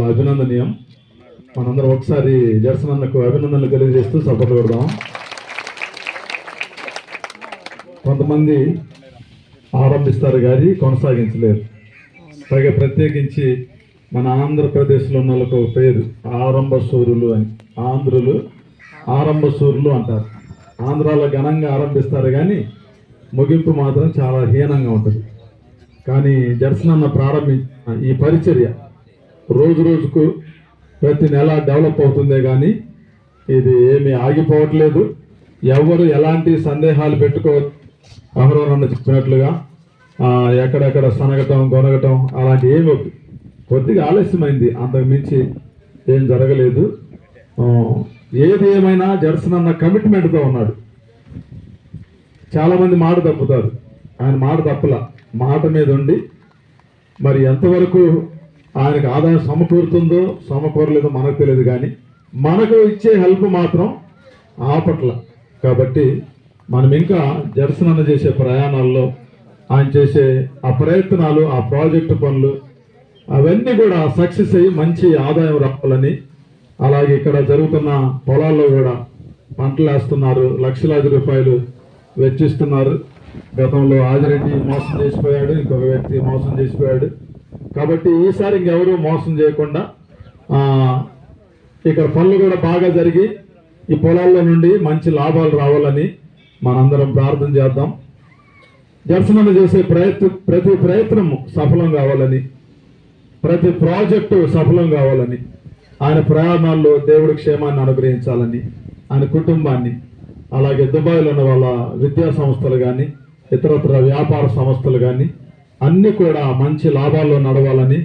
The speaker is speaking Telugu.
అభినందనీయం. మనందరం ఒకసారి జడ్సన్ అన్నకు అభినందనలు తెలియజేస్తూ సపోర్ట్ కొడదాం. కొంతమంది ఆరంభిస్తారు కానీ కొనసాగించలేరు. పైగా ప్రత్యేకించి మన ఆంధ్రప్రదేశ్లో ఉన్న వాళ్ళకు ఒక పేరు ఆరంభశూరులు అని. ఆంధ్రులు ఆరంభశూరులు అంటారు. ఆంధ్రాలో ఘనంగా ఆరంభిస్తారు కానీ ముగింపు మాత్రం చాలా హీనంగా ఉంటుంది. కానీ జడ్సన్ అన్న ప్రారంభించిన ఈ పరిచర్య రోజు రోజుకు ప్రతి నెల డెవలప్ అవుతుందే కానీ ఇది ఏమీ ఆగిపోవట్లేదు. ఎవరు ఎలాంటి సందేహాలు పెట్టుకోవద్దు. అహరోనన్న చెప్పినట్లుగా ఎక్కడెక్కడ సనగటం గొనగటం అలాంటి ఏమి కొద్దిగా ఆలస్యమైంది, అంతకు మించి ఏం జరగలేదు. ఏది ఏమైనా జడ్సన్ అన్న కమిట్మెంట్తో ఉన్నాడు. చాలామంది మాట తప్పుతారు, ఆయన మాట తప్పల, మాట మీద ఉండి మరి ఎంతవరకు ఆయనకు ఆదాయం సమకూరుతుందో సమకూరలేదో మనకు తెలియదు, కానీ మనకు ఇచ్చే హెల్ప్ మాత్రం ఆపట్ల. కాబట్టి మనం ఇంకా జడ్సన్ అన్న చేసే ప్రయాణాల్లో ఆయన చేసే ఆ ప్రయత్నాలు, ఆ ప్రాజెక్టు పనులు అవన్నీ కూడా సక్సెస్ అయ్యి మంచి ఆదాయం రావాలని, అలాగే ఇక్కడ జరుగుతున్న పొలాల్లో కూడా పంటలు వేస్తున్నారు, లక్షలాది రూపాయలు వెచ్చిస్తున్నారు. గతంలో ఆదిరెడ్డి మోసం చేసిపోయాడు, ఇంకొక వ్యక్తి మోసం చేసిపోయాడు. కాబట్టి ఈసారి ఇంకెవరూ మోసం చేయకుండా ఇక్కడ పనులు కూడా బాగా జరిగి ఈ పొలాల్లో నుండి మంచి లాభాలు రావాలని మనందరం ప్రార్థన చేద్దాం. జడ్సన్ అన్న చేసే ప్రతి ప్రయత్నము సఫలం కావాలని, ప్రతి ప్రాజెక్టు సఫలం కావాలని, ఆయన ప్రయాణాల్లో దేవుడి క్షేమాన్ని అనుగ్రహించాలని, ఆయన కుటుంబాన్ని, అలాగే దుబాయ్లో ఉన్న వాళ్ళ విద్యా సంస్థలు కానీ ఇతరత్ర వ్యాపార సంస్థలు కానీ అన్నీ కూడా మంచి లాభాల్లో నడవాలని